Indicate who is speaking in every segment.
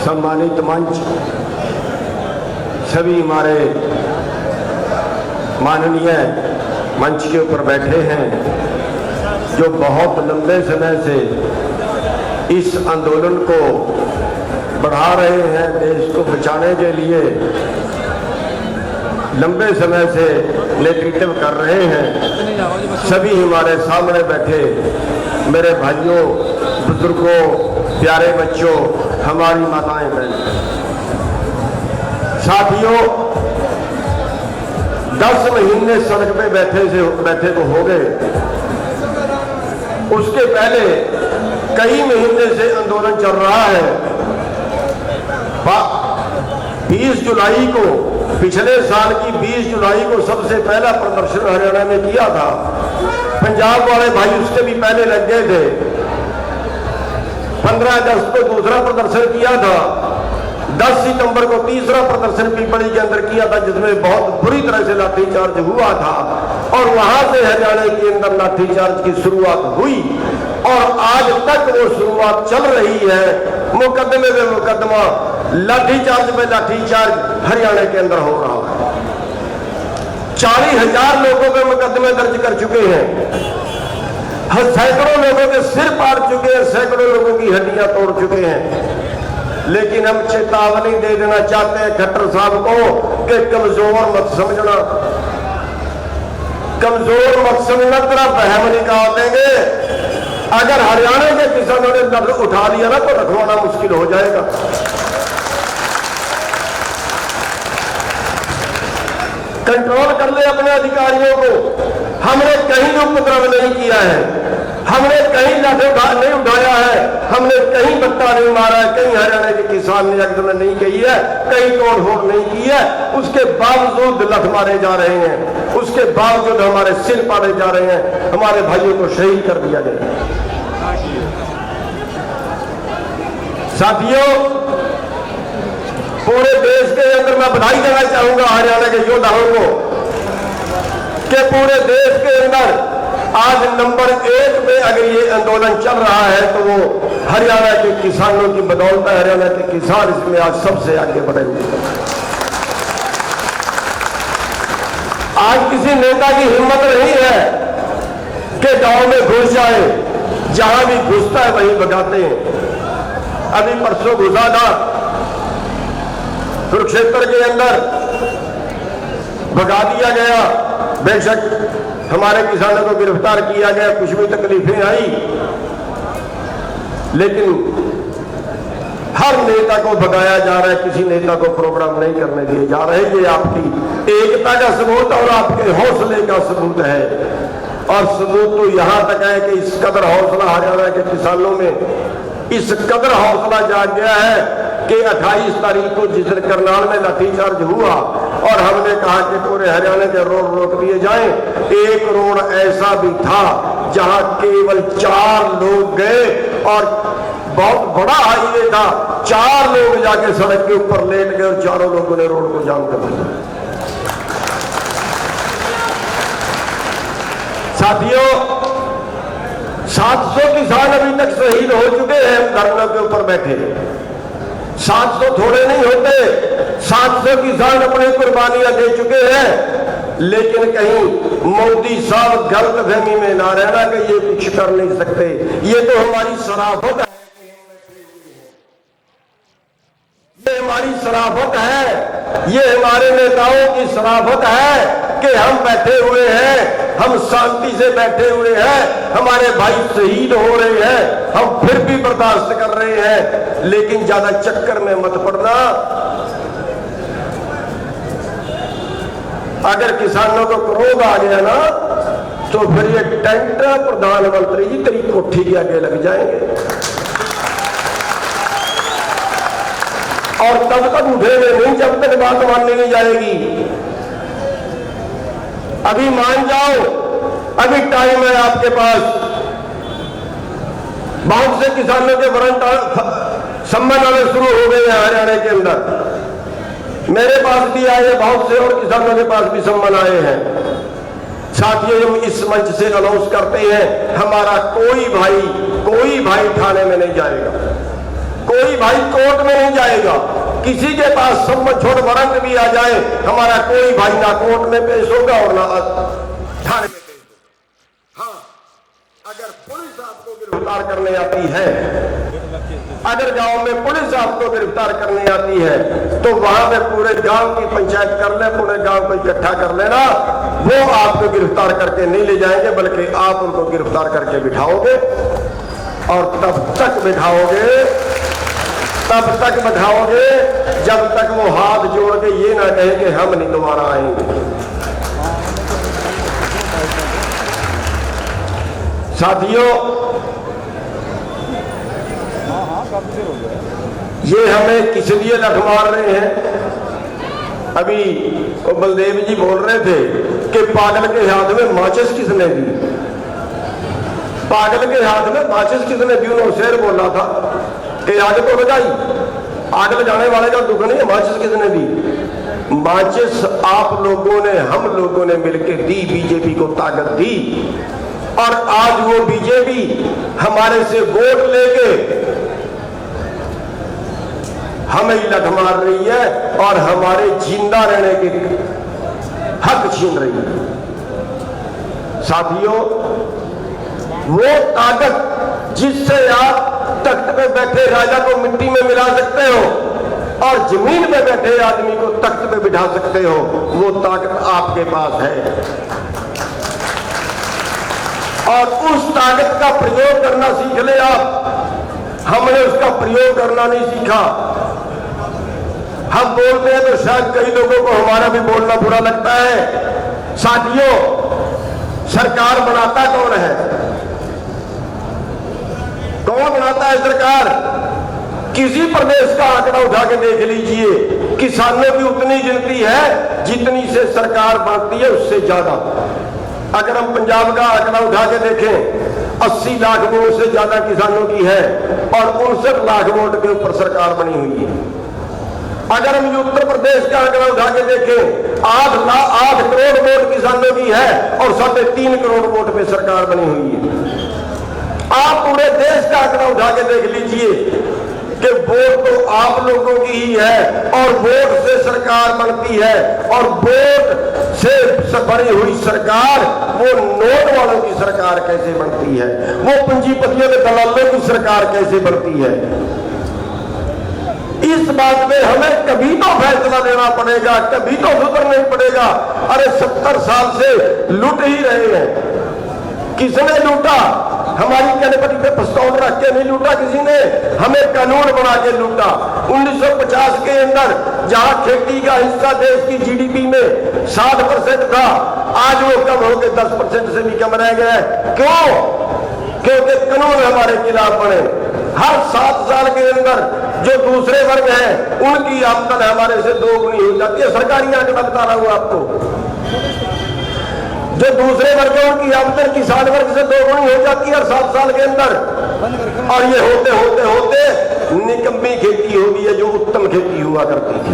Speaker 1: सम्मानित मंच, सभी हमारे माननीय मंच के ऊपर बैठे हैं जो बहुत लंबे समय से इस आंदोलन को बढ़ा रहे हैं, देश को बचाने के लिए लंबे समय से नेतृत्व कर रहे हैं। सभी हमारे सामने बैठे मेरे भाइयों, बुजुर्गों, प्यारे बच्चों, हमारी माताएं बहनें, साथियों, 10 महीने सड़क पे बैठे तो हो गए। उसके पहले कई महीने से आंदोलन चल रहा है। 20 जुलाई को, पिछले साल की 20 जुलाई को सबसे पहला प्रदर्शन हरियाणा में किया था। पंजाब वाले भाई उससे भी पहले लग गए थे। 15 अगस्त को दूसरा प्रदर्शन किया था। 10 सितंबर को तीसरा प्रदर्शन पीपली के अंदर किया था, जिसमें बहुत बुरी तरह से लाठीचार्ज हुआ था और वहां से हरियाणा के अंदर लाठीचार्ज की शुरुआत हुई और आज तक वो शुरुआत चल रही है। मुकदमे में मुकदमा, लाठीचार्ज में लाठीचार्ज हरियाणा के अंदर हो रहा है। 40,000 लोगों के मुकदमे दर्ज कर चुके हैं। सैकड़ों लोगों के सिर फाड़ चुके हैं, सैकड़ों लोगों की हड्डियां तोड़ चुके हैं। लेकिन हम चेतावनी दे देना चाहते हैं खट्टर साहब को कि कमजोर मत समझना, कमजोर मत समझना, तेरा बहम निकाल देंगे। अगर हरियाणा के किसानों ने लफ्ज उठा लिया ना तो रखवाना मुश्किल हो जाएगा। कंट्रोल कर ले अपने अधिकारियों को। हमने कहीं उपद्रव नहीं किया है, हमने कहीं लाठी नहीं उठाया है, हमने कहीं बट्टा नहीं मारा है, कहीं हरियाणा के किसान ने आंदोलन नहीं की है, कहीं तोड़फोड़ नहीं की है। उसके बावजूद लठ मारे जा रहे हैं, उसके बावजूद हमारे सिर पाड़े जा रहे हैं, हमारे भाइयों को शहीद कर दिया गया। साथियों, पूरे देश के अंदर मैं बधाई देना चाहूंगा हरियाणा के योद्धाओं को कि पूरे देश के अंदर आज नंबर 1 पे अगर ये आंदोलन चल रहा है तो वो हरियाणा के किसानों की बदौलत है। हरियाणा के किसान इसमें आज सबसे आगे बढ़े हुए हैं। आज किसी नेता की हिम्मत नहीं है कि गांव में घुस जाए, जहां भी घुसता है वहीं भगाते हैं। अभी परसों घुसा था कुरुक्षेत्र के अंदर, भगा दिया गया। बेशक हमारे किसानों को गिरफ्तार किया गया, कुछ भी तकलीफें आई, लेकिन हर नेता को भगाया जा रहा है, किसी नेता को प्रोग्राम नहीं करने दिए जा रहे। ये आपकी एकता का सबूत और आपके हौसले का सबूत है। और सबूत तो यहां तक है कि इस कदर हौसला हरियाणा के किसानों में, इस कदर हौसला जाग गया है कि 28 तारीख को जिस दिन करनाल में लाठीचार्ज हुआ और हमने कहा कि पूरे हरियाणा के रोड रोक दिए जाएं, एक रोड ऐसा भी था जहां केवल 4 लोग गए और बहुत बड़ा हाईवे था, 4 लोग जाके सड़क के ऊपर लेट गए और 4 लोगों ने रोड को जाम कर दिया। साथियों, 700 किसान अभी तक शहीद हो चुके हैं धरनों के ऊपर बैठे। 700 थोड़े नहीं होते, 700 किसान अपनी कुर्बानियां दे चुके हैं। लेकिन कहीं मोदी साहब गलतफहमी में ना रहना कि ये कुछ कर नहीं सकते। ये तो हमारी शराफत है, ये हमारी शराफत है, ये हमारे नेताओं की शराफत है कि हम बैठे हुए हैं, हम शांति से बैठे हुए हैं, हमारे भाई शहीद हो रहे हैं, हम फिर भी बर्दाश्त कर रहे हैं। लेकिन ज्यादा चक्कर में मत पड़ना। अगर किसानों को क्रोध आ गया ना तो फिर ये टेंट प्रधानमंत्री जी तेरी कोठी के आगे लग जाएंगे और तब तक उठेंगे नहीं जब तक बात माननी नहीं जाएगी। अभी मान जाओ, अभी टाइम है आपके पास। बहुत से किसानों के वारंट सम्मान आने शुरू हो गए हैं हरियाणा के अंदर। मेरे पास भी आए, बहुत से और किसानों के पास भी सम्मान आए हैं। साथियों, हम इस मंच से अनाउंस करते हैं, हमारा कोई भाई थाने में नहीं जाएगा, कोई भाई कोर्ट में नहीं जाएगा, किसी के पास सम्मत छोड़ वारंट भी आ जाए, हमारा कोई भाई ना कोर्ट में पेश होगा और ना थाने में पेश होगा। हाँ, अगर पुलिस आपको गिरफ्तार करने आती है, अगर गांव में पुलिस आपको गिरफ्तार करने आती है, तो वहां पे पूरे गांव की पंचायत कर ले, पूरे गांव को इकट्ठा कर लेना, वो आपको गिरफ्तार करके नहीं ले जाएंगे, बल्कि आप उनको गिरफ्तार करके बिठाओगे और तब तक बिठाओगे जब तक वो हाथ जोड़ के ये ना कहे कि हम नहीं दोबारा आएंगे। साथियों, ये हमें किस लिए लठ मार रहे हैं? अभी वो बलदेव जी बोल रहे थे कि पागल के हाथ में माचिस किसने दी, पागल के हाथ में माचिस किसने दी? उन्होंने शेर बोला था कि आग तो लगाई, आग लगाने वाले का दुख नहीं, माचिस किसने दी? माचिस आप लोगों ने, हम लोगों ने मिलकर दी, बीजेपी को ताकत दी, और आज वो बीजेपी हमारे से वोट लेके हमें लठ मार रही है और हमारे जिंदा रहने के हक छीन रही है। साथियों, वो ताकत जिससे आप तख्त पे बैठे राजा को मिट्टी में मिला सकते हो और जमीन पे बैठे आदमी को तख्त पे बिठा सकते हो, वो ताकत आपके पास है। और उस ताकत का प्रयोग करना सीख ले आप। हमने उसका प्रयोग करना नहीं सीखा। हम बोलते हैं तो शायद कई लोगों को हमारा भी बोलना बुरा लगता है। साथियों, सरकार बनाता कौन है? कौन बनाता है सरकार? किसी प्रदेश का आंकड़ा उठा के देख लीजिए, किसानों की उतनी गिनती है जितनी से सरकार बनती है, उससे ज्यादा। अगर हम पंजाब का आंकड़ा उठा के देखें, 80 लाख वोट से ज्यादा किसानों की है और 59 लाख वोट के ऊपर सरकार बनी हुई है। अगर हम उत्तर प्रदेश का आंकड़ा उठा के देखें, 8 करोड़ वोट किसानों की है और 3.5 करोड़ वोट पे सरकार बनी हुई है। आप पूरे देश का आंकड़ा उठा के देख लीजिए कि वोट तो आप लोगों की ही है और वोट से सरकार बनती है, और वोट से बनी हुई सरकार वो नोट वालों की सरकार कैसे बनती है, वो पूंजीपतियों के दलालों की सरकार कैसे बनती है। इस बात में हमें कभी तो फैसला लेना पड़ेगा, कभी तो सुधरना ही पड़ेगा। अरे 70 साल से लूट ही रहे हैं। किसने लूटा? हमारी गणपति पे पिस्तौल रख के नहीं लूटा किसी ने, हमें कानून बना के लूटा। 1950 के अंदर जहां खेती का हिस्सा देश की जीडीपी में 60% था, आज वो कम हो गए 10% से भी कम रह गए। क्यों? क्योंकि कानून हमारे खिलाफ बने। हर 7 साल के अंदर जो दूसरे वर्ग हैं उनकी आमदन हमारे से 2 गुनी हो जाती है। सरकारी आंकड़ा बता रहा हूं आपको। जो दूसरे वर्गों की आमदन किसान वर्ग से 2 गुनी हो जाती है हर 7 साल के अंदर। और ये होते होते होते निकम्मी खेती होगी है जो उत्तम खेती हुआ करती थी।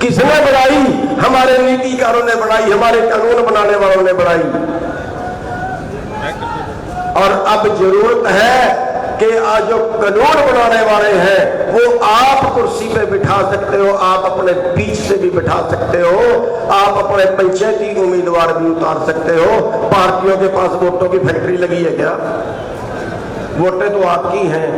Speaker 1: किसने बढ़ाई? हमारे नीतिकारों ने बढ़ाई, हमारे कानून बनाने वालों ने बढ़ाई। और अब जरूरत है कि आज जो कानून बनाने वाले हैं वो आप कुर्सी पे बिठा सकते हो, आप अपने बीच से भी बिठा सकते हो, आप अपने पंचायती उम्मीदवार भी उतार सकते हो। पार्टियों के पास वोटों की फैक्ट्री लगी है क्या? वोटें तो आपकी हैं।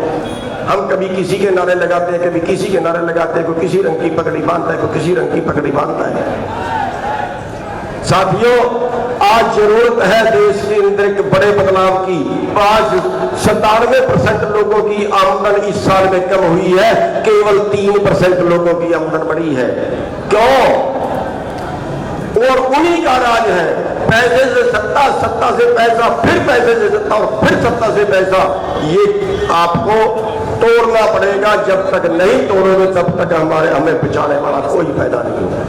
Speaker 1: हम कभी किसी के नारे लगाते हैं, कभी किसी के नारे लगाते हैं, कोई किसी रंग की पगड़ी बांधता है, कोई किसी रंग की पगड़ी बांधता है। साथियों, आज जरूरत है देश के अंदर एक बड़े बदलाव की। आज 97% लोगों की आमदन इस साल में कम हुई है, केवल 3% लोगों की आमदन बढ़ी है। क्यों? और उन्हीं का राज है। पैसे से सत्ता, सत्ता से पैसा, फिर पैसे से सत्ता और फिर सत्ता से पैसा। ये आपको तोड़ना पड़ेगा। जब तक नहीं तोड़ोगे तब तक हमें बचाने वाला कोई पैदा नहीं होगा।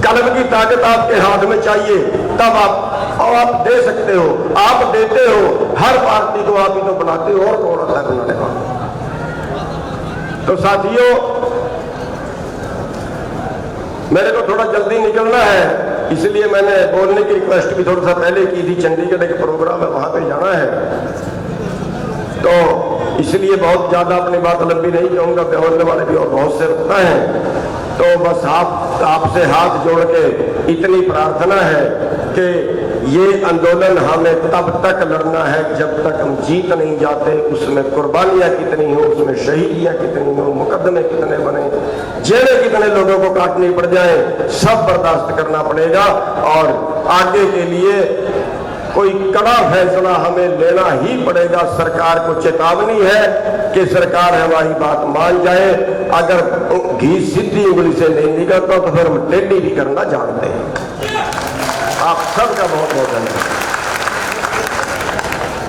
Speaker 1: कलम की ताकत आपके हाथ में चाहिए, तब आप दे सकते हो, आप देते हो। हर पार्टी को आप ही तो बनाते हो, और कौन होता है बनाने वाला? तो साथियों, मेरे को थोड़ा जल्दी निकलना है, इसलिए मैंने बोलने की रिक्वेस्ट भी थोड़ा सा पहले की थी। चंडीगढ़ एक प्रोग्राम है, वहां पे जाना है, तो इसलिए बहुत ज़्यादा अपनी बात लंबी नहीं कहूँगा, बोलने वाले भी और बहुत से रखते हैं। तो बस आपसे हाथ जोड़ के इतनी प्रार्थना है कि ये आंदोलन हमें तब तक लड़ना है जब तक हम जीत नहीं जाते। उसमें कुर्बानियाँ कितनी हो, उसमें शहीदियाँ कितनी हो, मुकदमे कितने बने, जेलें कितने लोगों को काटनी पड़ जाए, सब बर्दाश्त करना पड़ेगा। और आगे के लिए कोई कड़ा फैसला हमें लेना ही पड़ेगा। सरकार को चेतावनी है कि सरकार हमारी बात मान जाए। अगर घी सीधी उंगली से नहीं निकलता तो फिर हम टेढ़ी भी करना जानते हैं। आप सबका बहुत बहुत धन्यवाद।